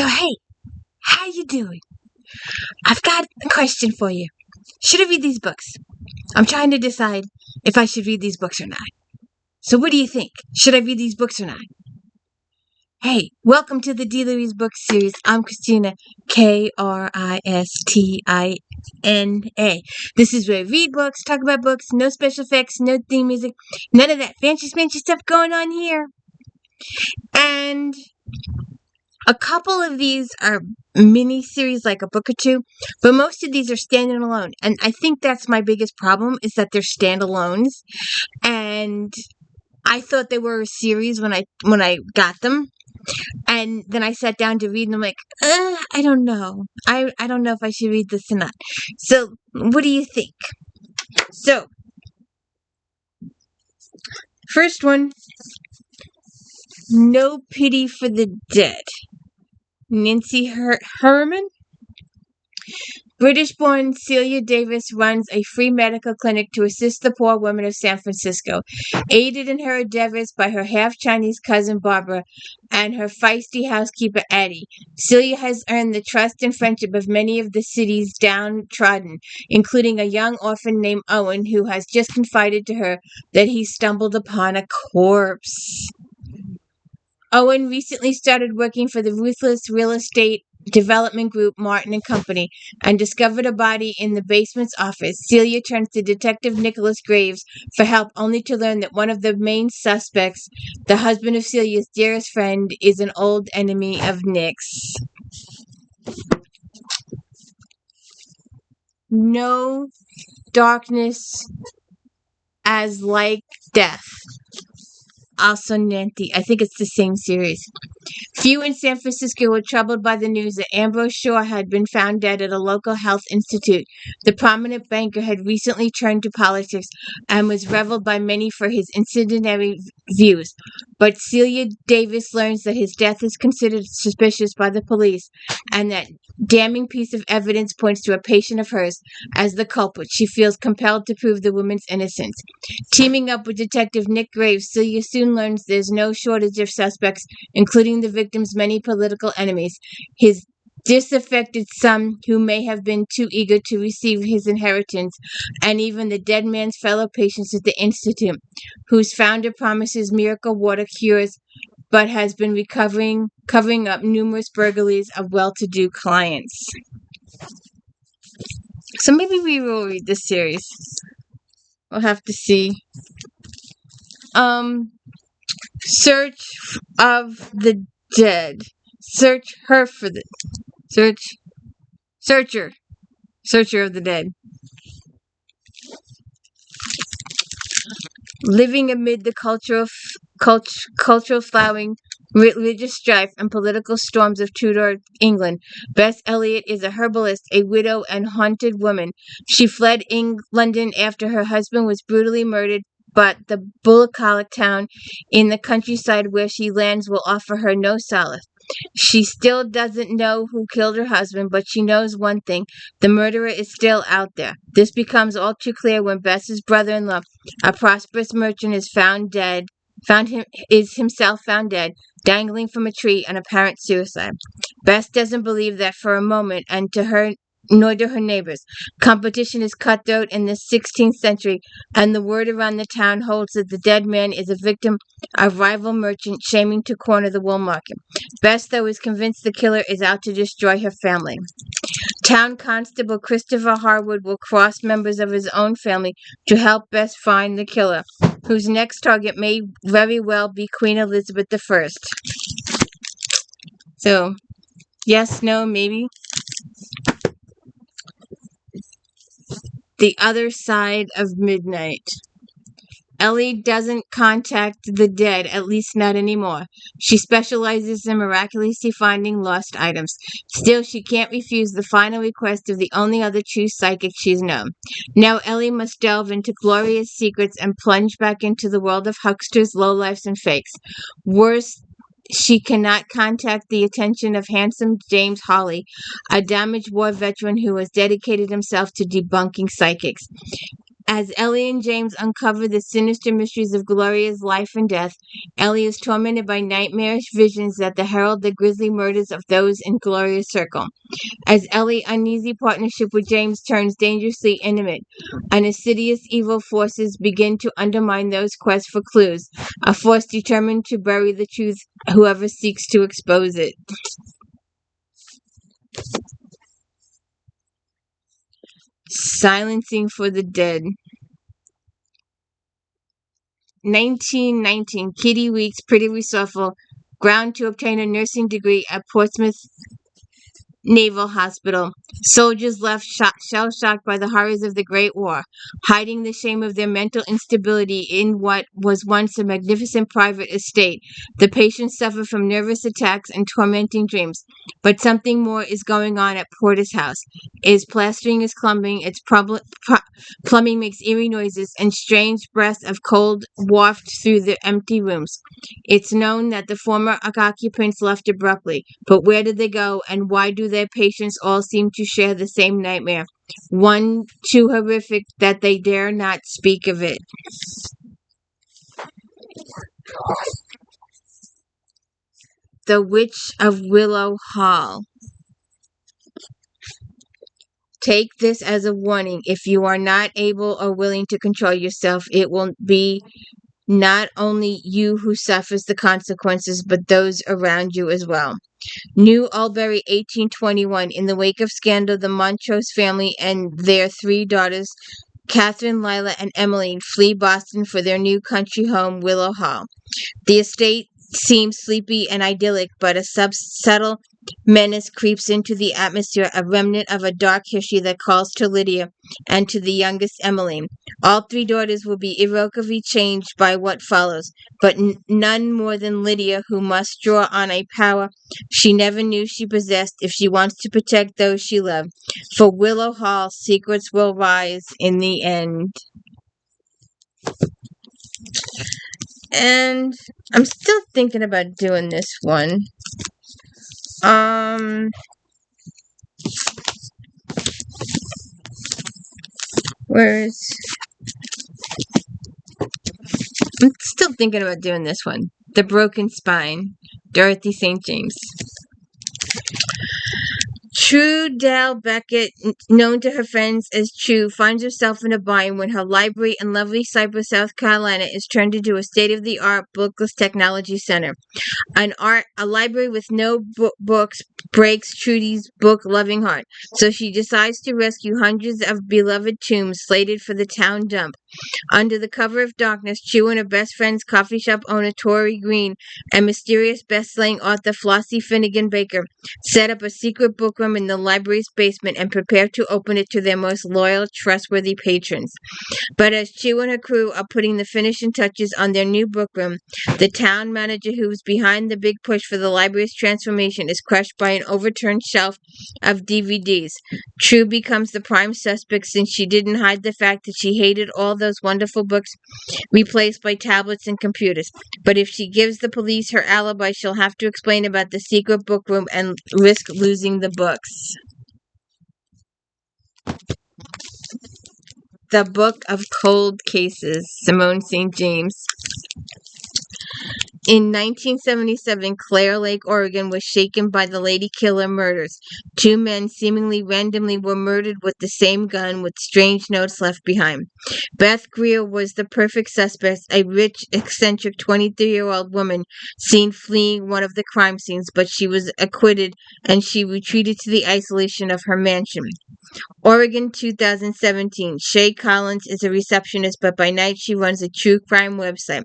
So hey, how you doing? I've got a question for you. Should I read these books? I'm trying to decide if I should read these books or not. So what do you think? Should I read these books or not? Hey, welcome to the Dealer's Book Series. I'm Christina, Kristina. This is where I read books, talk about books, no special effects, no theme music, none of that fancy stuff going on here. And a couple of these are mini-series, like a book or two, but most of these are standing alone. And I think that's my biggest problem, is that they're standalones. And I thought they were a series when I got them. And then I sat down to read, and I'm like, I don't know. I don't know if I should read this or not. So, what do you think? So, first one, No Pity for the Dead. Nancy Herman. British-born Celia Davis runs a free medical clinic to assist the poor women of San Francisco. Aided in her endeavors by her half-Chinese cousin Barbara and her feisty housekeeper Addie, Celia has earned the trust and friendship of many of the city's downtrodden, including a young orphan named Owen, who has just confided to her that he stumbled upon a corpse. Owen recently started working for the ruthless real estate development group Martin & Company and discovered a body in the basement's office. Celia turns to Detective Nicholas Graves for help, only to learn that one of the main suspects, the husband of Celia's dearest friend, is an old enemy of Nick's. No Darkness as Like Death. Also Nancy. I think it's the same series. Few in San Francisco were troubled by the news that Ambrose Shaw had been found dead at a local health institute. The prominent banker had recently turned to politics and was reviled by many for his incendiary views. But Celia Davis learns that his death is considered suspicious by the police, and that damning piece of evidence points to a patient of hers as the culprit. She feels compelled to prove the woman's innocence. Teaming up with Detective Nick Graves, Celia soon learns there's no shortage of suspects, including the victim's many political enemies, his disaffected son who may have been too eager to receive his inheritance, and even the dead man's fellow patients at the institute, whose founder promises miracle water cures but has been covering up numerous burglaries of well-to-do clients. So maybe we will read this series. We'll have to see. Searcher of the Dead. Living amid the cultural flowering, religious strife, and political storms of Tudor England, Bess Elliot is a herbalist, a widow, and haunted woman. She fled London after her husband was brutally murdered, but the bucolic town in the countryside where she lands will offer her no solace. She still doesn't know who killed her husband, but she knows one thing: the murderer is still out there. This becomes all too clear when Bess's brother-in-law, a prosperous merchant, is himself found dead, dangling from a tree, an apparent suicide. Bess doesn't believe that for a moment, and to her, nor do her neighbors. Competition is cutthroat in the 16th century, and the word around the town holds that the dead man is a victim of rival merchant shaming to corner the wool market. Bess, though, is convinced the killer is out to destroy her family. Town Constable Christopher Harwood will cross members of his own family to help Bess find the killer, whose next target may very well be Queen Elizabeth I. So, yes, no, maybe. The Other Side of Midnight. Ellie doesn't contact the dead, at least not anymore. She specializes in miraculously finding lost items. Still, she can't refuse the final request of the only other true psychic she's known. Now Ellie must delve into glorious secrets and plunge back into the world of hucksters, lowlifes, and fakes. Worse, she cannot contact the attention of handsome James Hawley, a damaged war veteran who has dedicated himself to debunking psychics. As Ellie and James uncover the sinister mysteries of Gloria's life and death, Ellie is tormented by nightmarish visions that herald the grisly murders of those in Gloria's circle. As Ellie's uneasy partnership with James turns dangerously intimate, and insidious evil forces begin to undermine those quests for clues, a force determined to bury the truth whoever seeks to expose it. Silencing for the Dead. 1919, Kitty Weeks, pretty resourceful, ground to obtain a nursing degree at Portsmouth Naval Hospital. Soldiers left shell-shocked by the horrors of the Great War, hiding the shame of their mental instability in what was once a magnificent private estate. The patients suffer from nervous attacks and tormenting dreams. But something more is going on at Porter's house. Its plastering is clumping, its plumbing makes eerie noises, and strange breaths of cold waft through the empty rooms. It's known that the former occupants left abruptly, but where did they go, and why do their patients all seem to share the same nightmare, one too horrific that they dare not speak of it? The Witch of Willow Hall. Take this as a warning. If you are not able or willing to control yourself, it will be not only you who suffers the consequences, but those around you as well. New Albury, 1821. In the wake of scandal, the Montrose family and their three daughters, Catherine, Lila, and Emily, flee Boston for their new country home, Willow Hall. The estate seems sleepy and idyllic, but a subtle menace creeps into the atmosphere, a remnant of a dark history that calls to Lydia and to the youngest Emily. All three daughters will be irrevocably changed by what follows, but none more than Lydia, who must draw on a power she never knew she possessed if she wants to protect those she loved. For Willow Hall, secrets will rise in the end. And I'm still thinking about doing this one. Where's I'm still thinking about doing this one. The Broken Spine, Dorothy St. James. True Dal Beckett, known to her friends as True, finds herself in a bind when her library in lovely Cypress, South Carolina is turned into a state-of-the-art bookless technology center. A library with no books breaks Trudy's book-loving heart, so she decides to rescue hundreds of beloved tomes slated for the town dump. Under the cover of darkness, True and her best friend's coffee shop owner Tori Green and mysterious best-selling author Flossie Finnegan Baker set up a secret book room in the library's basement and prepare to open it to their most loyal, trustworthy patrons. But as True and her crew are putting the finishing touches on their new book room, the town manager who's behind the big push for the library's transformation is crushed by an overturned shelf of DVDs. True becomes the prime suspect since she didn't hide the fact that she hated all those wonderful books replaced by tablets and computers. But if she gives the police her alibi, she'll have to explain about the secret book room and risk losing the books. The Book of Cold Cases, Simone St. James. In 1977, Clare Lake, Oregon was shaken by the Lady Killer murders. Two men seemingly randomly were murdered with the same gun with strange notes left behind. Beth Greer was the perfect suspect, a rich, eccentric 23-year-old woman seen fleeing one of the crime scenes, but she was acquitted and she retreated to the isolation of her mansion. Oregon, 2017. Shay Collins is a receptionist, but by night she runs a true crime website.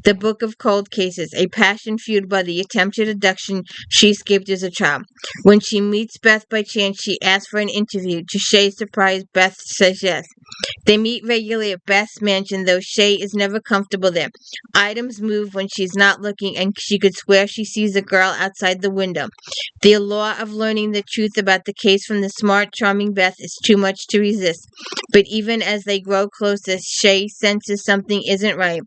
The Book of Cold Cases, a passion fueled by the attempted abduction she escaped as a child. When she meets Beth by chance, she asks for an interview. To Shay's surprise, Beth says yes. They meet regularly at Beth's mansion, though Shay is never comfortable there. Items move when she's not looking, and she could swear she sees a girl outside the window. The allure of learning the truth about the case from the smart, charming Beth is too much to resist. But even as they grow closer, Shay senses something isn't right.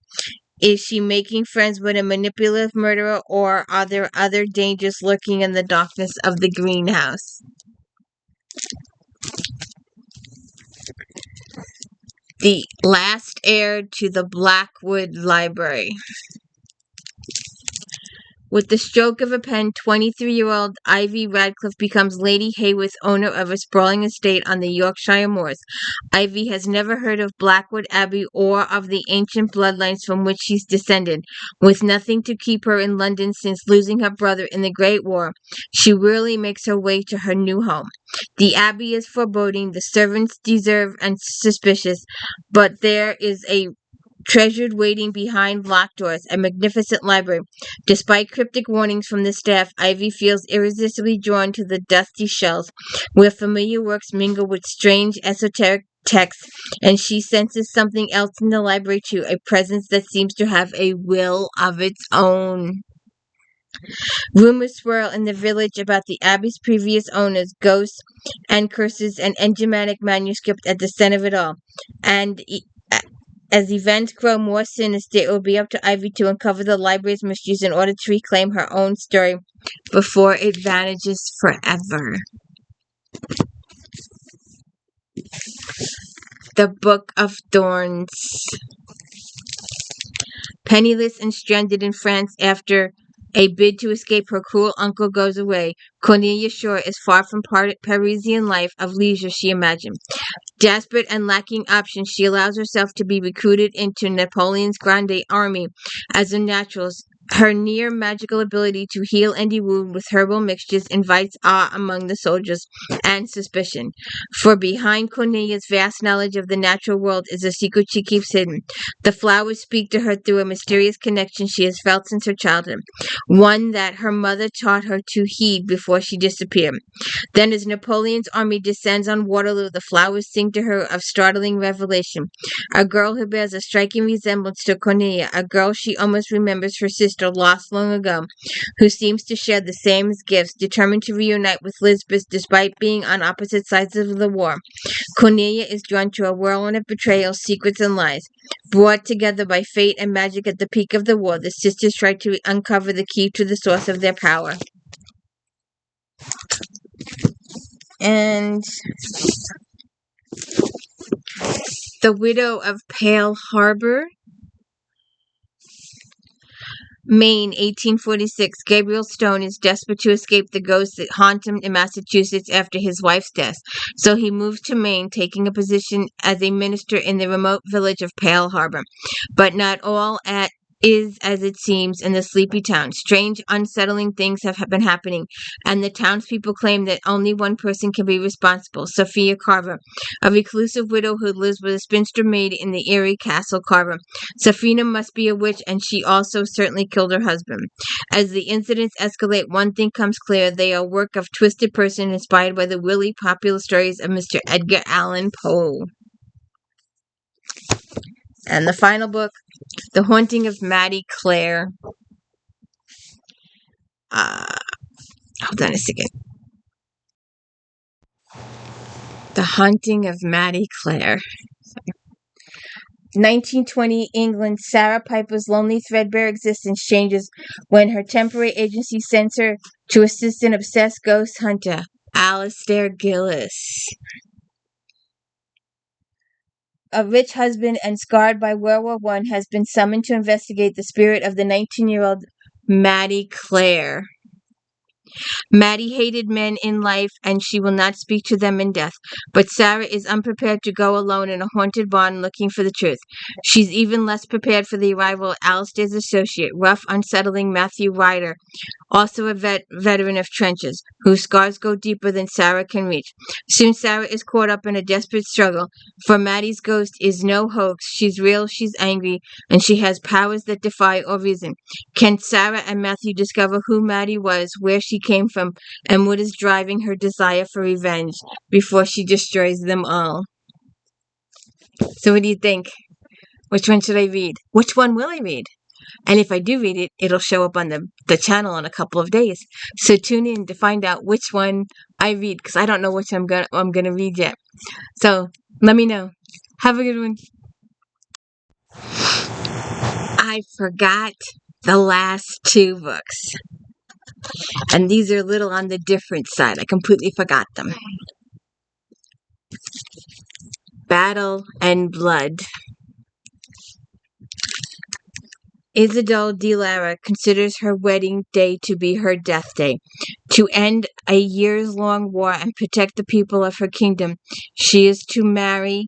Is she making friends with a manipulative murderer, or are there other dangers lurking in the darkness of the greenhouse? The last heir to the Blackwood Library. With the stroke of a pen, 23-year-old Ivy Radcliffe becomes Lady Hayworth, owner of a sprawling estate on the Yorkshire moors. Ivy has never heard of Blackwood Abbey or of the ancient bloodlines from which she's descended. With nothing to keep her in London since losing her brother in the Great War, she wearily makes her way to her new home. The abbey is foreboding, the servants reserved and suspicious, but there is a treasured waiting behind locked doors, a magnificent library. Despite cryptic warnings from the staff, Ivy feels irresistibly drawn to the dusty shelves, where familiar works mingle with strange esoteric texts, and she senses something else in the library too, a presence that seems to have a will of its own. Rumors swirl in the village about the abbey's previous owners, ghosts and curses, and enigmatic manuscript at the center of it all. And as events grow more sinister, it will be up to Ivy to uncover the library's mysteries in order to reclaim her own story before it vanishes forever. The Book of Thorns. Penniless and stranded in France after a bid to escape her cruel uncle goes away, Cornelia Shore is far from Parisian life of leisure she imagined. Desperate and lacking options, she allows herself to be recruited into Napoleon's Grande Army as a natural. Her near magical ability to heal and wound with herbal mixtures invites awe among the soldiers and suspicion. For behind Cornelia's vast knowledge of the natural world is a secret she keeps hidden. The flowers speak to her through a mysterious connection she has felt since her childhood, one that her mother taught her to heed before she disappeared. Then, as Napoleon's army descends on Waterloo, the flowers sing to her of startling revelation. A girl who bears a striking resemblance to Cornelia, a girl she almost remembers her sister lost long ago, who seems to share the same gifts, determined to reunite with Lisbeth despite being on opposite sides of the war. Cornelia is drawn to a whirlwind of betrayal, secrets, and lies. Brought together by fate and magic at the peak of the war, the sisters try to uncover the key to the source of their power. And The Widow of Pale Harbor, Maine, 1846. Gabriel Stone is desperate to escape the ghosts that haunt him in Massachusetts after his wife's death, so he moves to Maine, taking a position as a minister in the remote village of Pale Harbor. But not all is as it seems in the sleepy town. Strange, unsettling things have been happening, and the townspeople claim that only one person can be responsible, Sophia Carver, a reclusive widow who lives with a spinster maid in the eerie Castle Carver. Sophia must be a witch, and she also certainly killed her husband. As the incidents escalate, one thing comes clear: they are work of twisted person inspired by the really popular stories of Mr. Edgar Allan Poe. And the final book, The Haunting of Maddie Clare. Hold on a second. The Haunting of Maddie Clare. 1920 England. Sarah Piper's lonely, threadbare existence changes when her temporary agency sends her to assist an obsessed ghost hunter, Alistair Gillis. A rich husband and scarred by World War I has been summoned to investigate the spirit of the 19-year-old Maddie Clare. Maddie hated men in life, and she will not speak to them in death. But Sarah is unprepared to go alone in a haunted barn looking for the truth. She's even less prepared for the arrival of Alistair's associate, rough, unsettling Matthew Ryder, also a veteran of trenches, whose scars go deeper than Sarah can reach. Soon Sarah is caught up in a desperate struggle, for Maddie's ghost is no hoax. She's real, she's angry, and she has powers that defy all reason. Can Sarah and Matthew discover who Maddie was, where she came from, and what is driving her desire for revenge before she destroys them all? So what do you think? Which one should I read? Which one will I read? And if I do read it, it'll show up on the channel in a couple of days. So tune in to find out which one I read, because I don't know which I'm gonna read yet. So let me know. Have a good one. I forgot the last two books. And these are a little on the different side. I completely forgot them. Battle and Blood. Isidore de Lara considers her wedding day to be her death day. To end a years-long war and protect the people of her kingdom, she is to marry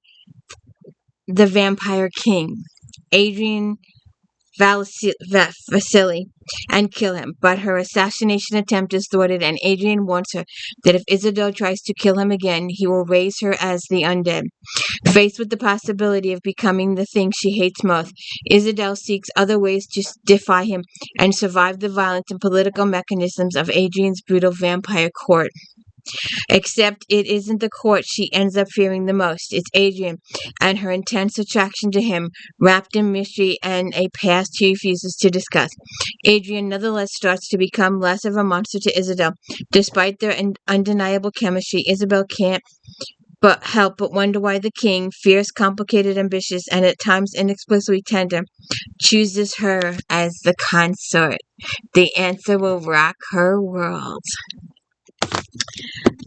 the Vampire King, Adrian Vasily, and kill him. But her assassination attempt is thwarted, and Adrian warns her that if Isidore tries to kill him again, he will raise her as the undead. Faced with the possibility of becoming the thing she hates most, Isidore seeks other ways to defy him and survive the violence and political mechanisms of Adrian's brutal vampire court. Except it isn't the court she ends up fearing the most. It's Adrian and her intense attraction to him, wrapped in mystery and a past he refuses to discuss. Adrian nonetheless starts to become less of a monster to Isabel. Despite their undeniable chemistry, Isabel can't help but wonder why the king, fierce, complicated, ambitious, and at times inexplicably tender, chooses her as the consort. The answer will rock her world.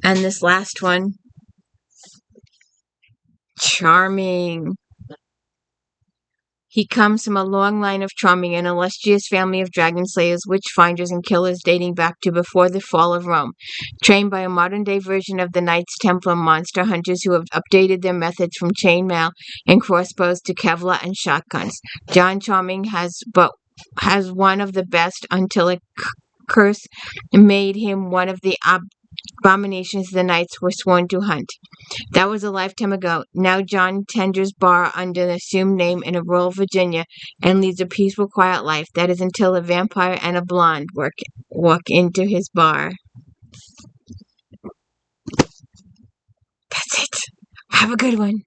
And this last one, Charming. He comes from a long line of charming and illustrious family of dragon slayers, witch-finders, and killers dating back to before the fall of Rome, trained by a modern-day version of the Knights Templar monster hunters who have updated their methods from chainmail and crossbows to Kevlar and shotguns. John Charming has one of the best until a curse made him one of the abominations the knights were sworn to hunt. That was a lifetime ago. Now John tenders bar under an assumed name in rural Virginia and leads a peaceful, quiet life. That is until a vampire and a blonde walk into his bar. That's it. Have a good one.